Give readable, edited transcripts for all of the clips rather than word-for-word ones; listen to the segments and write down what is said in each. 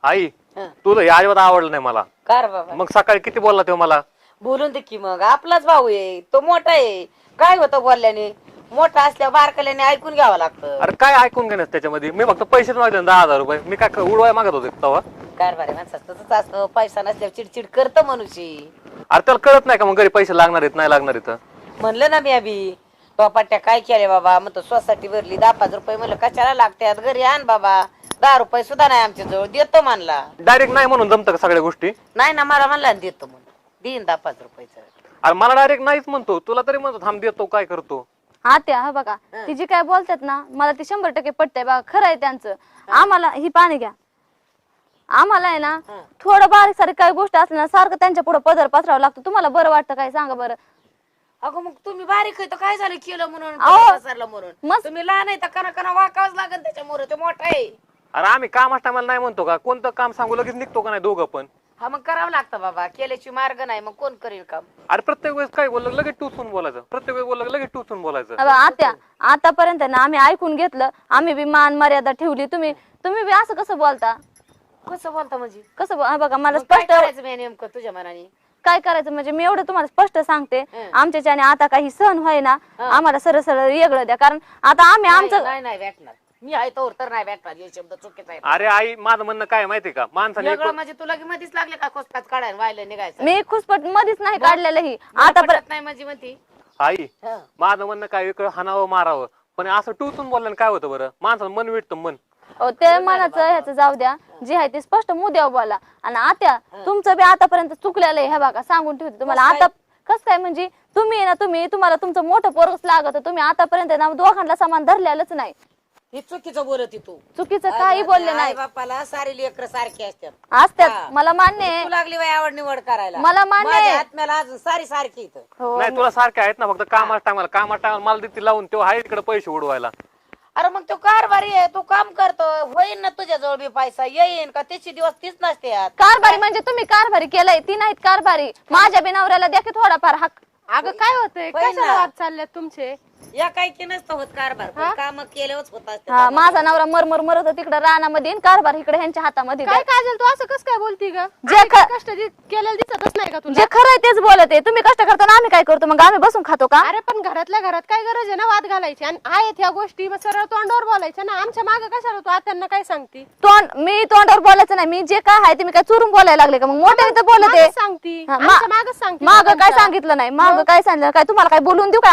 आई तुला हे अजिबात आवडलं नाही मला. कार बाबा मग सकाळी किती बोलला तो मला? बोलून दे की मग, आपलाच भाऊ आहे तो, मोठा आहे. काय होतं बोलल्याने? मोठा असल्यावर बारकल्याने ऐकून घ्यावं लागतं. अरे काय ऐकून घेण्यास त्याच्यामध्ये? मी फक्त पैसेच मागले 10,000 रुपये. मी काय उडवाय मागत होते तेव्हा? कार बारे माणसाचं तसंच असतं, पैसा नसल्यावर चिडचिड करतं मनुष्य. अरे त्याला कळत नाही का मग घरी पैसे लागणार आहेत नाही लागणार आहेत? म्हणलं ना मी अभि, तो पट्ट्या काय केले बाबा, मग तो सोसायटी भरली 10-5 रुपये, म्हणलं कशाला लागतात, घरी आण बाबा. 10 रुपये सुद्धा नाही आमच्या जवळ, देतो म्हणला. डायरेक्ट नाही म्हणून जमतं का सगळ्या गोष्टी? नाही ना, मला म्हणला देतो म्हणून, देईन 10-5 रुपयाचं. अरे मला डायरेक्ट नाहीच म्हणतो, तुला तरी म्हणतो थांब देतो. काय करतो आत्या? हा बघा ती जी काय बोलतात ना, मला ती 100% पटतंय बघा. खरं आहे त्यांचं. आम्हाला ही पाणी घ्या, आम्हाला आहे ना थोडं बारीक सारीक काही गोष्ट असल्या ना सारखं त्यांच्या पुढे पदर पसरावं लागतं. तुम्हाला बरं वाटतं काय सांगा बरं? अगं मग तुम्ही बारीक आहे तर काय झालं, केलं म्हणून अहो, पसरलं म्हणून? मस्त. तुम्ही लहान आहे तर कना वाकावंच लागेल त्याच्यामुळे, ते मोठा आहे. अरे आम्ही कामाच्या टायमाला नाही म्हणतो का? कोणतं काम सांगू लगेच निघतो का नाही दोघं पण? हा मग करावं लागतं बाबा, केल्याची मार्ग नाही, मग कोण करेल काम? अरे प्रत्येक वेळेस काय बोललं लगेच टुचून बोलायचं, प्रत्येक वेळेस बोललं लगेच टुचून बोलायचं. अबा, आत्या आतापर्यंत ना आम्ही ऐकून घेतलं, आम्ही बी मान मर्यादा ठेवली. तुम्ही बी असं कसं बोलता? कसं बोलता म्हणजे? कसं हा बघा मला मग काय स्पष्ट करायचं मी नेमकं तुझ्या मनाने? काय करायचं म्हणजे मी एवढं तुम्हाला स्पष्ट सांगते, आमच्याच्याने आता काही सण व्हाय ना, आम्हाला सरळ सरळ वेगळं द्या. कारण आता आम्ही आमचं नाही भेटणार, मी आहे तर नाही भेटणार. हे शब्द चुकीचा आहे. अरे आई माझं म्हणणं काय माहितीये का? माणसाने वेगळं म्हणजे तुला की मध्येच लागले का खोसपाच काढायला, व्हायला निघायचं? मी खुसपट मध्येच नाही काढलेलं ही आता आतापर्यंत. नाही म्हणजे म्हणती आई माझं म्हणणं काय, वेगळं हाणावं मारावं, पण असं टुचून बोलल्याने काय होतं बरं? माणसाचं मन विटतं मन. ते मनाचं ह्याचं जाऊ द्या, जे आहे ते स्पष्ट मुद्द्यावर बोला. आणि आत्या तुमचं बी आतापर्यंत चुकलेलं आहे हे बघा, सांगून ठेवते तुम्हाला. आता कसं काय म्हणजे तुम्हाला तुमचं मोठं पोरच लागत, तुम्ही आतापर्यंत ना दोघांना समान धरलेलंच नाही. हे चुकीचं बोलत तू. चुकीचं काही बोलले नाही. बापाला सारी लेकर सारखी असतात. असतात, मला मान्य आहे. तू लागली बाई आवड निवड करायला, मला मान्य आहे. माझ्या आत्म्याला अजून सारी सारखी इथं. हो. नाही तुला सारखे आहेत ना, फक्त कामाच्या टायमाला मला देते लावून, तो आहे तिकडे पैसे उडवायला. अरे मग तो कारभारी आहे, तू काम करतो, होईन ना तुझ्या जवळ बी पैसा येईन का? त्याची दिवस तीच नसते यात. कारभारी म्हणजे तुम्ही कारभारी केलंय, ती नाहीत कारभारी. माझ्या बी नवऱ्याला द्या की थोडाफार हक. अगं काय होतंय, कशाला वाद चालले तुमचे? या काही की नसतं होत कारभार, काम केल्यावरच होत असते. हा, माझा नवरा मरमर मरत तिकडे रानामध्ये, कारभार इकडे ह्यांच्या हातामध्ये. काय काजल तू असं कस काय बोलती ग? जे कष्ट केलेलं दिसतच नाही का तुला? जे खरं आहे तेच बोलत आहे. तुम्ही कष्ट करताना आम्ही काय करतो मग? आम्ही बसून खातो का? अरे पण घरातल्या घरात काय गरज आहे ना वाद घालायची? आणि आहेत ह्या गोष्टी मग सरळ तोंडावर बोलायच्या ना. आमच्या मागे कशाला तू त्यांना काय सांगती? मी तोंडावर बोलायचं नाही. मी जे काय आहे ते मी काय चोरून बोलायला लागले का? मग मोठ्याने तर बोलत आहे. सांगती हा, आमच्या मागच सांगती. माग काय सांगितलं नाही, माग काय सांगितलं काय? तुम्हाला काय बोलून देऊ काय?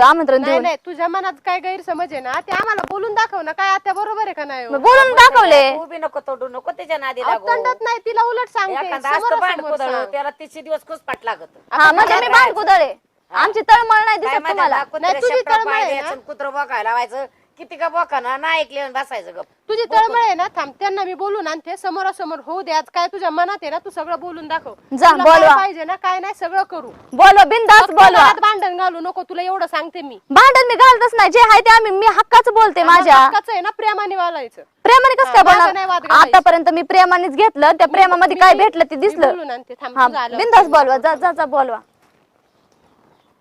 आमंत्रण नाही देऊ? नाही, तुझ्या मनात काय गैरसमज आहे ना, ते आम्हाला बोलून दाखव ना. काय आता बरोबर आहे का नाही? हो? बोलून दाखवले. तू बी नको तोडू नको त्याच्या नादी अहो, लागू. तंडत नाही तिला, उलट सांगते एखादा असतं समोरासमोर भांडकुदळ, सांग. त्याला तिचे दिवस खुसपाट लागत. हा म्हणजे मी भांडकुदळे, आमची तळमळ नाही दिसत तुम्हाला. नाही, तुझी तळमळ आहे ना. कुत्र बोकायला लावायचं, किती का बोकाना ना ऐकले बसायचं गप. तुझी तळमळ आहे ना, थांब त्यांना मी बोलून आणते. समोरासमोर होऊ दे. आज काय तुझ्या मनात आहे ना, तू सगळं बोलून दाखव. जा, तुला काय बोलवा. पाहिजे ना, काय नाही सगळं करू. बोलवा, बिंदास बोलवा. घरात भांडण घालू नको, तुला एवढं सांगते मी. भांडण मी घालतच नाही. जे आहे ते मी हक्काचं बोलते. माझ्या हक्काचं आहे ना, प्रेमाने वालायचं. प्रेमाने कसं काय माझं नाही वाद बोलणार? घालायचं. आतापर्यंत मी प्रेमानेच घेतलं. त्या प्रेमामध्ये काय भेटलं ते मी दिसलं. बोलून आणते थांब. हा, तुझं आलं. बिंदास बोलवा. जा जा जा बोलवा.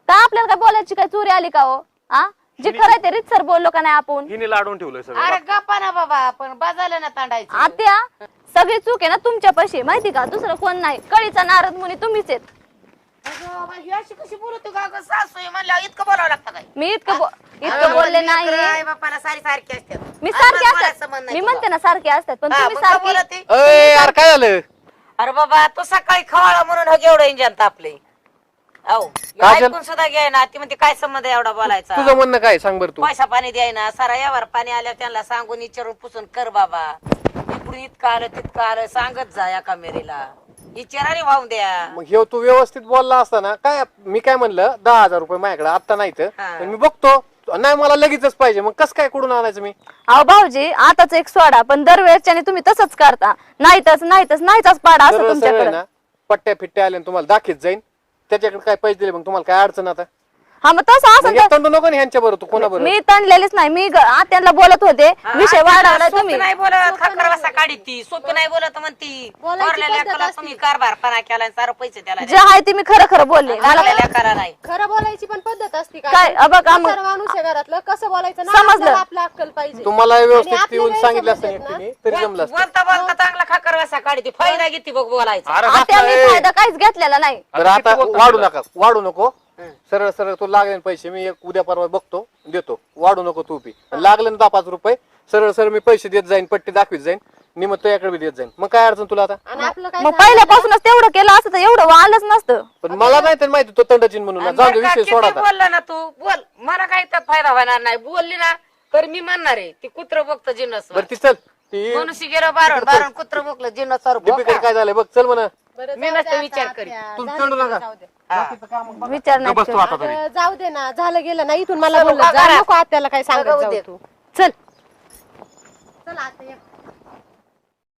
काय आपल्याला काय बोलायची काय चोरी आली का हो? हा, जे खरं आहे ते रीतसर बोललो का नाही आपण? हिने लाडून ठेवलंय सगळं. अरे गप्पा ना बाबा, पण बाजायला ना तांडायचं. आत्या सगळी चूक आहे ना तुमच्यापाशी, माहिती का? दुसरं कोण नाही. कळीचा नारद मुनी तुम्हीच आहेत. अगं बाई, ही अशी कशी बोलते का गं? सासू आहे म्हणल्यावर इतकं बोलावं लागतं काय? मी इतकं बोलले नाही. आई बापाला सारी सारखी असतात. मी सारखे बोलायचं असतात. मन नाही मी तुला. म्हणते ना सारखे असतात, पण हा, तुम्ही मग का सारखे. बोलते? यार काय झालं? अरे बाबा, तो सकाळी खवाळा म्हणून हो एवढं इंजन तापले. अहो, काजल? ऐकून सुद्धा घ्याय ना. ती म्हणते काय संबंध आहे एवढा बोलायचा? तुझं म्हणणं काय सांग बरं तू. पैसा पाणी द्याय ना, सारा यावर पाणी आल्यावर त्यांना सांगून विचारून पुसून कर बाबा. इकडून इतकं आलं तितकं आलं सांगत जा एका मेरीला. विचाराने वाहून द्या. मग हे तू व्यवस्थित बोलला असताना काय मी काय म्हणलं 10,000 रुपये माझ्याकडे आता नाही तर हा. पण मी बघतो नाही मला लगेचच पाहिजे. मग कसं काय कुठून आणायचं मी? अहो भाऊजी, आताच एक सोडा, पण दरवेळच्याने तुम्ही तसंच करता. नाहीच पाडा असं सरळ सरळ तुमच्याकडे. ना पट्ट्या फिट्ट्या आल्या तुम्हाला दाखीत जाईन. त्याच्याकडे काय पैसे दिले मग तुम्हाला काय अडचण आता? हा मग तसं असं मग तंडू नको ना ह्यांच्या बरोबर. तू कोणा बरोबर? मी तणलेलीच नाही. मी आत्यांना बोलत होते, विषय वाढवला सोपी तुम्ही. नाही बोलत, खाकर वासा काढी ती. सोपी नाही बोलत म्हणती. बोलायची थोरल्या पद्धत लेकराला असते. तुम्ही कारभारपणा केला आणि सारं पैसे त्याला जे आहे ते मी खरं खरं बोलले. लागल्या लेकराला नाही. खरं बोलायची पण पद्धत असते का? काय बघ म्हातारा माणूस आहे घरातलं, कसं बोलायचं ना, समजलं. आपल्याला आपलं अक्कल पाहिजे. तुम्हाला आणि व्यवस्थित आपले येऊन सांगितलं असतं गैरसमज आहेत एकटीने तरी जमलं असतं. बोलता बोलता चांगला काढते फायदा घेते बघ बोलायचा. अरे आत्या बसला, मी ए. फायदा काहीच घेतलेला नाही. तर आता किती आता बोलतो वाढू तुला? नका, वाढू नको. सरळ सरळ तू लागले पैसे मी एक उद्या परवा बघतो देतो. वाढू नको तू बी. लागले ना 10-5 रुपये सरळ सरळ मी पैसे देत जाईन, पट्टी दाखवीत जाईन, निम तुझ्याकडे बी देत जाईन. मग काय अडचण तुला आता? आणि आपलं काय मग झालं? पहिल्यापासूनच तेवढं केलं असतं तर एवढं आलंच नसतं. पण मला नाही तर माहिती तो तंडचिन म्हणून. आणि जाऊ दे, बरं का, विषय सोडा किती आता. बोलला ना तू बोल, मला काही त्यात फायदा होणार नाही. बोलली ना तर मी म्हणणार आहे ती कुत्र बघतं जिन्नस बरं ती चल ती मनुष्य गेलं बारण कुत्र बघलं जिन्नस दीपिका काय झालंय बघ, चल म्हणा. बरं, मी जाऊ नसते दे विचार आता, करीत. आत्या. तू झालं चंडू गेलं, नका. जाऊ दे. विचार नाही बस तू आता तरी. जाऊ दे ना, झालं गेलं ना. इथून मला चल, बोललं उभा जा करा. नको आत्याला काय सांगत सगळं जाऊ उद्या. तू. चल चल आता ये.